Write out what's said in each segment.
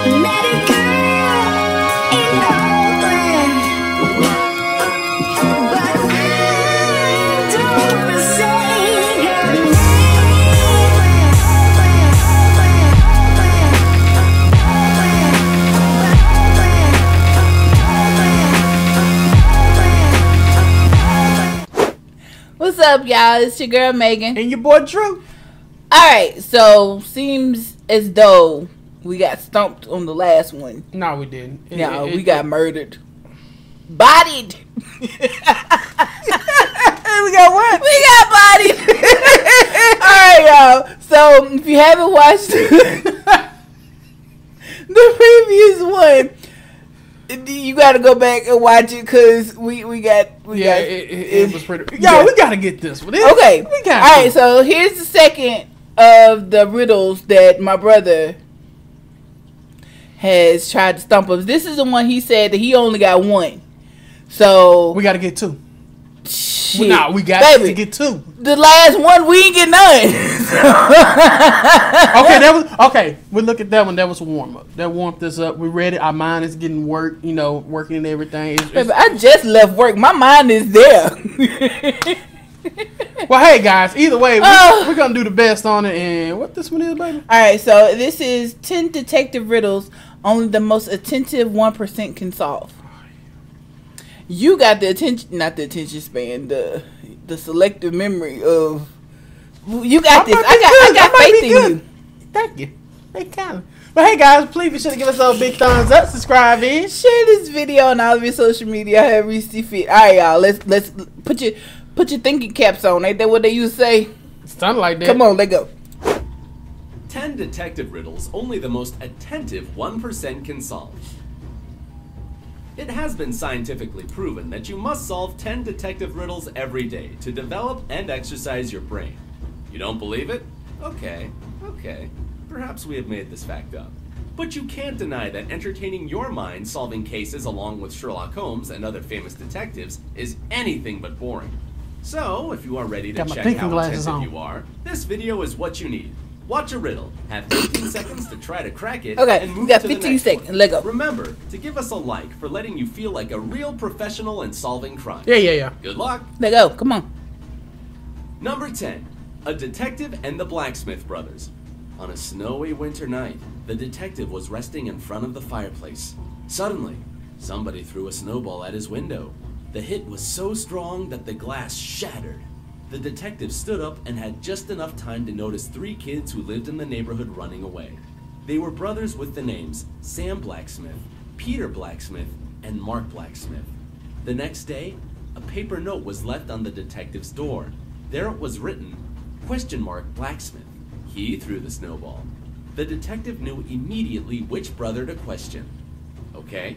Met a girl in Oakland, but I don't wanna say her name. What's up, y'all? It's your girl Megan and your boy Drew. Alright, so seems as though we got stumped on the last one. No, we didn't. We got murdered. Bodied. We got what? We got bodied. Alright, y'all. So if you haven't watched the previous one, you got to go back and watch it because it was pretty. Yo, we got to get this one. Okay. All right, so here's the second of the riddles that my brother has tried to stump us. This is the one he said that he only got one. So we got to get two. Shit. Nah, we got to get two. The last one we ain't get none. Okay. We look at that one. That was a warm up. That warmed us up. We read it. Our mind is getting working and everything. Baby, I just left work. My mind is there. Well, hey guys. Either way, we're gonna do the best on it. And what this one is, baby? All right. So this is 10 detective riddles only the most attentive 1% can solve. You got the attention, not the attention span, the selective memory of. You got this. I got faith in you. Thank you. But hey guys, please be sure to give us a big thumbs up, subscribe, and share this video on all of your social media however you see fit. All right, y'all. Let's put your thinking caps on. Ain't that what they used to say? Something like that. Come on, let go. 10 detective riddles only the most attentive 1% can solve. It has been scientifically proven that you must solve 10 detective riddles every day to develop and exercise your brain. You don't believe it? Okay. Perhaps we have made this fact up. But you can't deny that entertaining your mind solving cases along with Sherlock Holmes and other famous detectives is anything but boring. So, if you are ready to check how attentive you are, this video is what you need. Watch a riddle, have 15 seconds to try to crack it, and move to the next 15 seconds. Let go. Remember to give us a like for letting you feel like a real professional in solving crimes. Yeah. Good luck. Let go. Come on. Number 10. A detective and the blacksmith brothers. On a snowy winter night, the detective was resting in front of the fireplace. Suddenly, somebody threw a snowball at his window. The hit was so strong that the glass shattered. The detective stood up and had just enough time to notice 3 kids who lived in the neighborhood running away. They were brothers with the names Sam Blacksmith, Peter Blacksmith, and Mark Blacksmith. The next day, a paper note was left on the detective's door. There it was written, "?Blacksmith." He threw the snowball. The detective knew immediately which brother to question. Okay,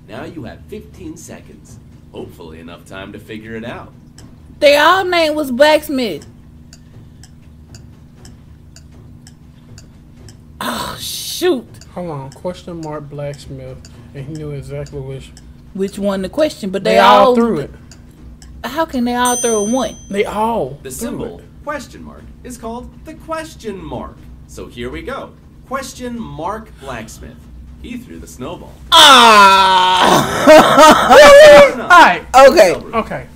now you have 15 seconds. Hopefully enough time to figure it out. Their all name was Blacksmith. Oh, shoot. Hold on. Blacksmith. And he knew exactly which one to question, but they all threw it. How can they all throw one? They all The symbol, question mark, is called the question mark. So here we go. Blacksmith. He threw the snowball. Alright. Okay.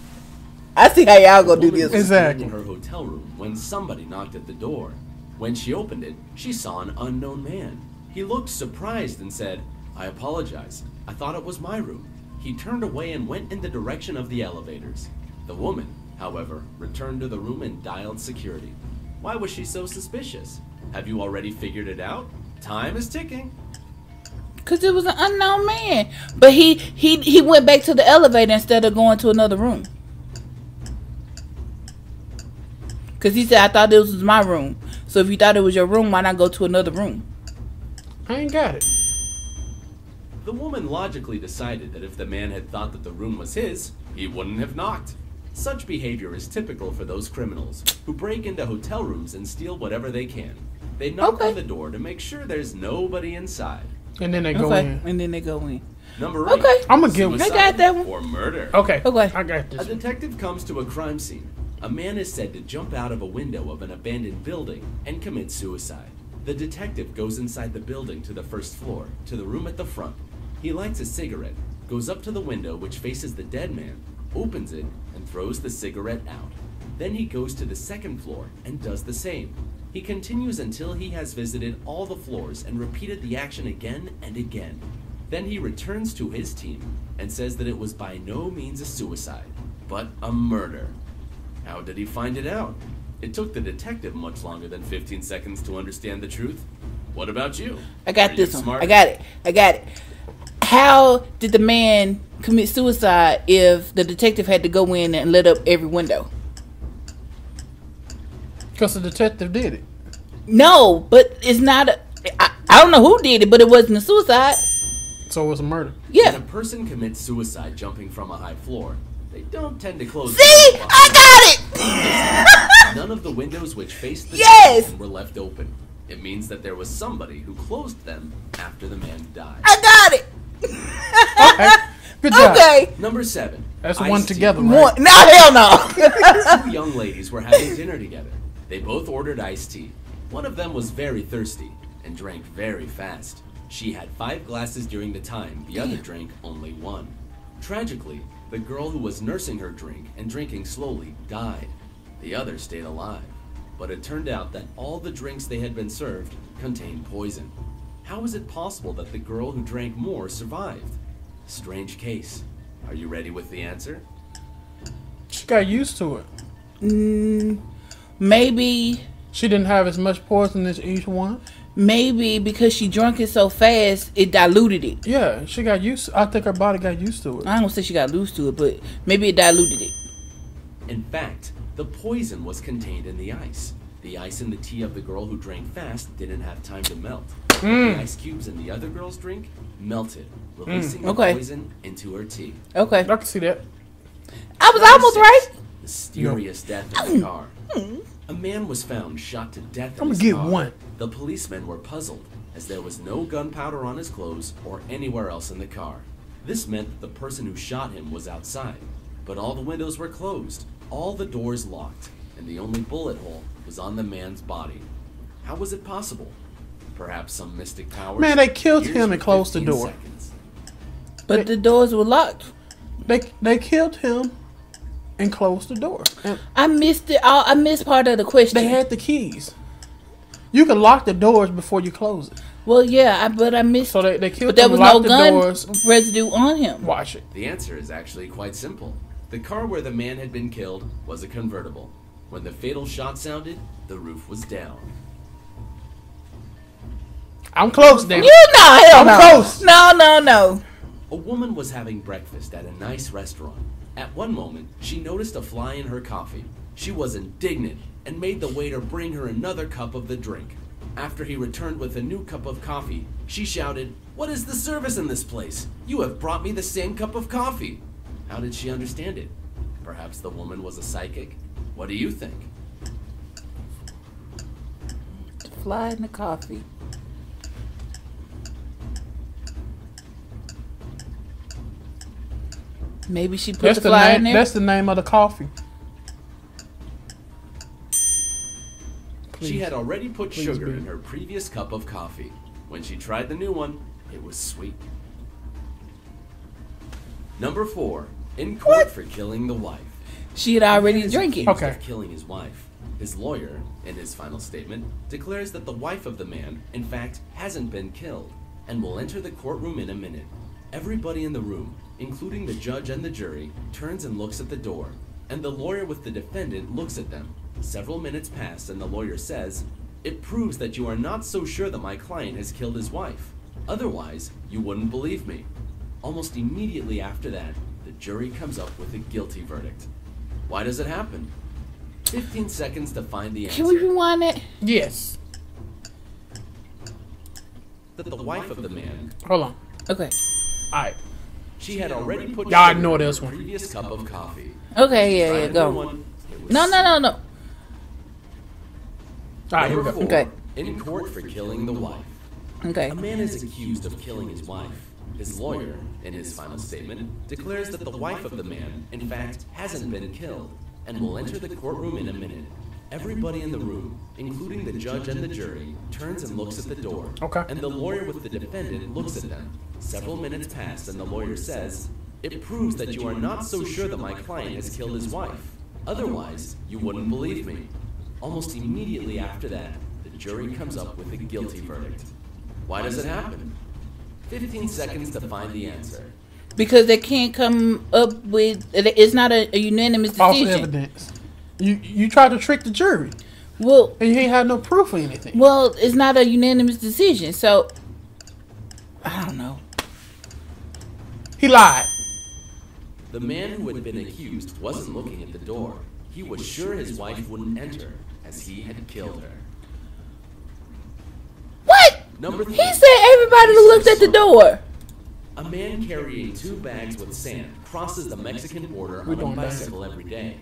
I see how y'all gonna do this. Exactly. In her hotel room when somebody knocked at the door. When she opened it, she saw an unknown man. He looked surprised and said, "I apologize. I thought it was my room." He turned away and went in the direction of the elevators. The woman, however, returned to the room and dialed security. Why was she so suspicious? Have you already figured it out? Time is ticking. Cause it was an unknown man, but he went back to the elevator instead of going to another room. Cause he said, "I thought this was my room." So if you thought it was your room, why not go to another room? I ain't got it. The woman logically decided that if the man had thought that the room was his, he wouldn't have knocked. Such behavior is typical for those criminals who break into hotel rooms and steal whatever they can. They knock on the door to make sure there's nobody inside. And then they go in. Number 8. Okay. I'm gonna give. I got that one. Or murder. Okay. Okay. I got this. A detective comes to a crime scene. A man is said to jump out of a window of an abandoned building and commit suicide. The detective goes inside the building to the first floor, to the room at the front. He lights a cigarette, goes up to the window which faces the dead man, opens it, and throws the cigarette out. Then he goes to the second floor and does the same. He continues until he has visited all the floors and repeated the action again and again. Then he returns to his team and says that it was by no means a suicide, but a murder. How did he find it out? It took the detective much longer than 15 seconds to understand the truth. What about you? I got Are this you one. smart? I got it. How did the man commit suicide if the detective had to go in and lit up every window? Because the detective did it. No, but it's not I don't know who did it, but it wasn't a suicide. So it was a murder. When Yeah. a person commits suicide jumping from a high floor, they don't tend to close See? the window I got it! None of the windows which faced the Yes! man were left open. It means that there was somebody who closed them after the man died. I got it! Okay. Good job. Okay. Number 7. That's iced one tea. together, right? One. No, hell no. Two young ladies were having dinner together. They both ordered iced tea. One of them was very thirsty and drank very fast. She had 5 glasses during the time, the other drank only 1. Tragically, the girl who was nursing her drink and drinking slowly died. The other stayed alive. But it turned out that all the drinks they had been served contained poison. How is it possible that the girl who drank more survived? Strange case. Are you ready with the answer? She got used to it. Maybe She didn't have as much poison as each one. because she drunk it so fast, it diluted it. Yeah, she got used. I think her body got used to it. I don't gonna say she got used to it, but maybe it diluted it. In fact, the poison was contained in the ice. The ice in the tea of the girl who drank fast didn't have time to melt. But the ice cubes in the other girl's drink melted, releasing the Okay. poison into her tea. Okay. I can see that. I was almost right. Mysterious death in the car. A man was found shot to death in I'm his gonna get car. one. The policemen were puzzled, as there was no gunpowder on his clothes or anywhere else in the car. This meant that the person who shot him was outside, but all the windows were closed, all the doors locked, and the only bullet hole was on the man's body. How was it possible? Perhaps some mystic powers? Man, they killed Here's him your and closed the 15 door. seconds. But the doors were locked. They killed him and closed the door. And I missed it. I missed part of the question. they had the keys. You can lock the doors before you close it. Well, yeah, but I missed. So they killed But there him, was locked no the gun doors. residue on him. Watch it. The answer is actually quite simple. The car where the man had been killed was a convertible. When the fatal shot sounded, the roof was down. I'm close, damn. You know, hell I'm no. close. No. A woman was having breakfast at a nice restaurant. At one moment, she noticed a fly in her coffee. She was indignant and made the waiter bring her another cup of the drink. After he returned with a new cup of coffee, she shouted, "What is the service in this place? You have brought me the same cup of coffee." How did she understand it? Perhaps the woman was a psychic? What do you think? Fly in the coffee. Maybe she put the fly in there. That's the name of the coffee. She had already put Please sugar be. in her previous cup of coffee. When she tried the new one, it was sweet. Number 4, in court for killing the wife. She had already Man is drinking. accused Okay. of killing his wife. His lawyer, in his final statement, declares that the wife of the man, in fact, hasn't been killed, and will enter the courtroom in a minute. Everybody in the room, including the judge and the jury, turns and looks at the door, and the lawyer with the defendant looks at them. Several minutes pass, and the lawyer says, "It proves that you are not so sure that my client has killed his wife. Otherwise, you wouldn't believe me." Almost immediately after that, the jury comes up with a guilty verdict. Why does it happen? 15 seconds to find the answer. Can we rewind it? Yes. That the wife of the man, Hold on. Okay. All right. she had already put Y'all sugar ignore in this her one. previous cup of coffee. Okay, yeah, Tried the go. new one, it was No. All right, here we Number go. 4, Okay. in court for killing the wife. Okay. A man is accused of killing his wife. His lawyer, in his final statement, declares that the wife of the man, in fact, hasn't been killed, and will enter the courtroom in a minute. Everybody in the room, including the judge and the jury, turns and looks at the door. Okay. And the lawyer with the defendant looks at them. Several minutes pass and the lawyer says, "It proves that you are not so sure that my client has killed his wife. Otherwise, you wouldn't believe me." Almost immediately after that, the jury comes up with a guilty verdict. Why does it happen? 15 seconds to find the answer. Because they can't come up with. It's not a unanimous False decision. evidence. You tried to trick the jury, Well, and you ain't had no proof or anything. well, it's not a unanimous decision. So I don't know. He lied. The man who had been accused wasn't looking at the door. He was sure his wife wouldn't enter, as he had killed her. What? Number 3. He said everybody looked at the door. A man carrying 2 bags with sand crosses the Mexican border on a bicycle every day.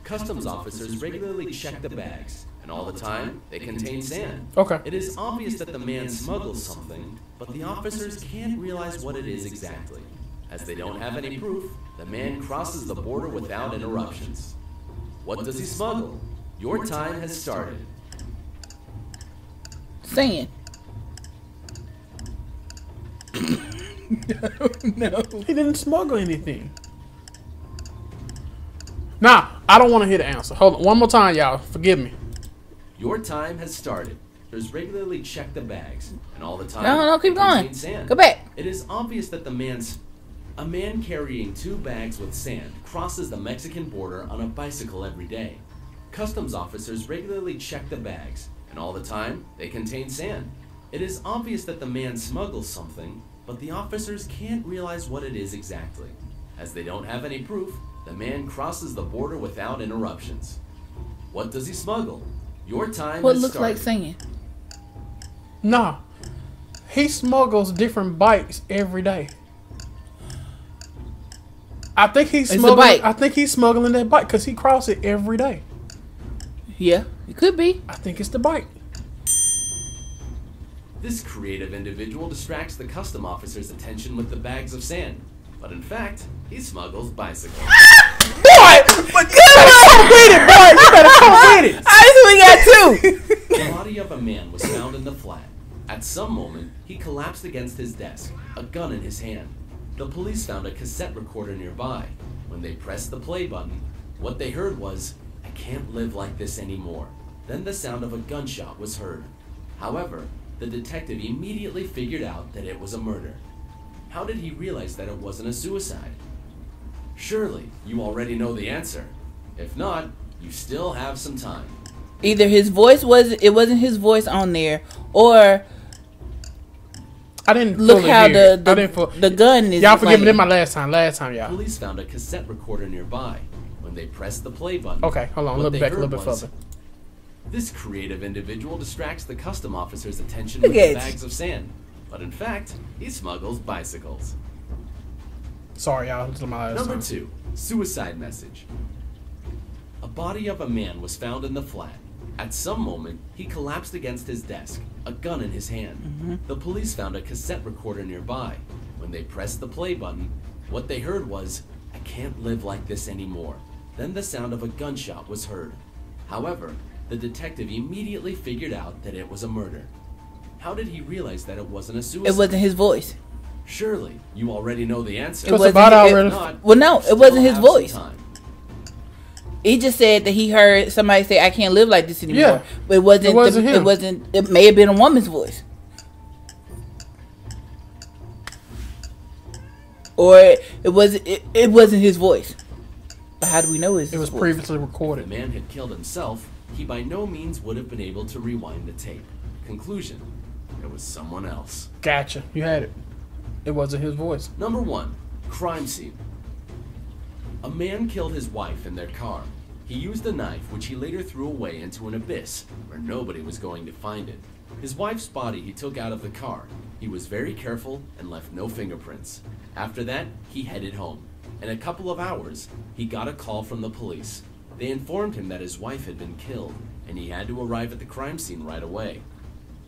Customs officers regularly check the bags, and all the time, they contain sand. Okay. It is obvious that the man smuggles something, but the officers can't realize what it is exactly. As they don't have any proof, the man crosses the border without interruptions. What does he smuggle? Your time has started. Sand. No. He didn't smuggle anything. Nah, I don't want to hear the answer. Hold on, one more time, y'all. Forgive me. Your time has started. There's regularly check the bags, and all the time. No, keep they going. contain sand. Go back. It is obvious that a man carrying 2 bags with sand crosses the Mexican border on a bicycle every day. Customs officers regularly check the bags, and all the time, they contain sand. It is obvious that the man smuggles something, but the officers can't realize what it is exactly. As they don't have any proof, the man crosses the border without interruptions. What does he smuggle? Your time What has looks like started. sand? Nah, he smuggles different bikes every day. I think he's It's a smuggling. bike. I think he's smuggling that bike because he crosses it every day. Yeah, it could be. I think it's the bike. This creative individual distracts the custom officer's attention with the bags of sand. But in fact, he smuggles bicycles. Boy, but you better come with it, boy. You better come with it. I see we got 2. The body of a man was found in the flat. At some moment, he collapsed against his desk, a gun in his hand. The police found a cassette recorder nearby. When they pressed the play button, what they heard was, "I can't live like this anymore." Then the sound of a gunshot was heard. However, the detective immediately figured out that it was a murder. How did he realize that it wasn't a suicide? Surely, you already know the answer. If not, you still have some time. Either his voice wasn't his voice on there, or I didn't look fully how hear it. I didn't the gun is. Y'all forgive me. This playing. my last time. Last time, y'all. Police found a cassette recorder nearby. When they pressed the play button, Okay, hold on. A what little they back, a heard little bit was, further. This creative individual distracts the custom officer's attention Look with the at- bags of sand. But in fact, he smuggles bicycles. Sorry, y'all. This is my last Number time. 2, suicide message. A body of a man was found in the flat. At some moment, he collapsed against his desk, a gun in his hand. The police found a cassette recorder nearby. When they pressed the play button, what they heard was, "I can't live like this anymore." Then the sound of a gunshot was heard. However, the detective immediately figured out that it was a murder. How did he realize that it wasn't a suicide? It wasn't his voice. Surely, you already know the answer. Because wasn't- about it- already. Not, Well, no, you it still wasn't his have some voice. time. He just said that he heard somebody say, "I can't live like this anymore." Yeah. But it wasn't. It wasn't It him. wasn't. It may have been a woman's voice, or it wasn't. It wasn't his voice. But how do we know it's It was his voice? previously If the recorded. man had killed himself, he by no means would have been able to rewind the tape. Conclusion: it was someone else. Gotcha. You had it. It wasn't his voice. Number 1, crime scene. A man killed his wife in their car. He used a knife which he later threw away into an abyss where nobody was going to find it. His wife's body he took out of the car. He was very careful and left no fingerprints. After that, he headed home. In a couple of hours, he got a call from the police. They informed him that his wife had been killed, and he had to arrive at the crime scene right away.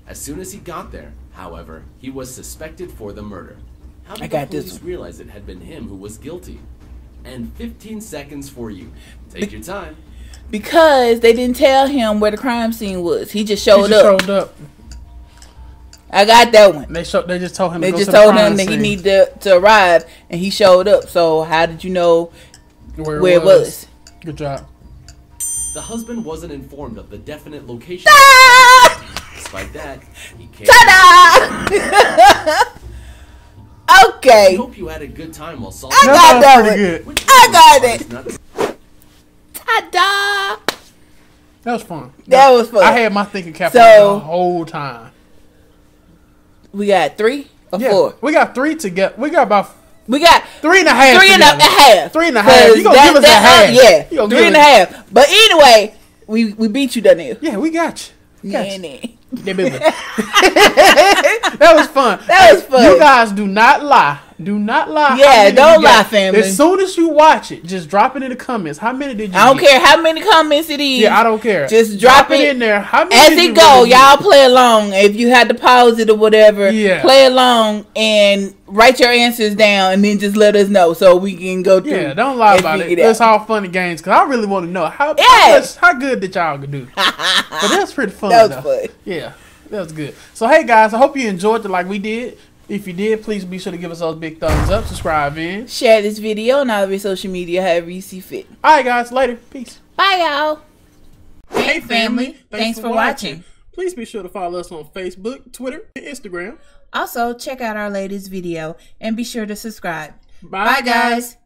As soon as he got there, however, he was suspected for the murder. How I did got the this police one. realize it had been him who was guilty? And 15 seconds for you. Take your time. Because they didn't tell him where the crime scene was. He just showed up. I got that one. They just told him. They just told him that he needed to arrive, and he showed up. So how did you know where it was? Good job. The husband wasn't informed of the definite location. Despite that, he came. Ta-da! Okay. I hope you had a good time while solving. I got that one. Good. I got it. Ta-da! That was fun. That was fun. I had my thinking cap So, on the whole time. We got 3 or 4. We got 3 together. We got 3 and a half. 3 and a half. 3 and a half. You gonna give us a half? Yeah, You gonna 3 give and a us- half. But anyway, we beat you, Daniel. Yeah, we got you. Yeah, That was fun. That was fun. You guys do not lie. Do not lie. Yeah, How many don't you got? lie, family. As soon as you watch it, just drop it in the comments. How many did you I don't get? care how many comments it is. Yeah, I don't care. Just drop it in there. How many as did it you go. really get? Y'all play along. If you had to pause it or whatever, Yeah. play along and write your answers down, and then just let us know so we can go through. Yeah, don't lie and about it. figure It's all fun and games because I really want to know how good did y'all do. But that's pretty fun. That was though. fun. Yeah, that was good. So hey guys, I hope you enjoyed it like we did. If you did, please be sure to give us those big thumbs up, subscribe in. Share this video on all of your social media, however you see fit. All right, guys, later. Peace. Bye, y'all. Hey, family. Thanks for watching. Please be sure to follow us on Facebook, Twitter, and Instagram. Also, check out our latest video and be sure to subscribe. Bye, Bye, guys.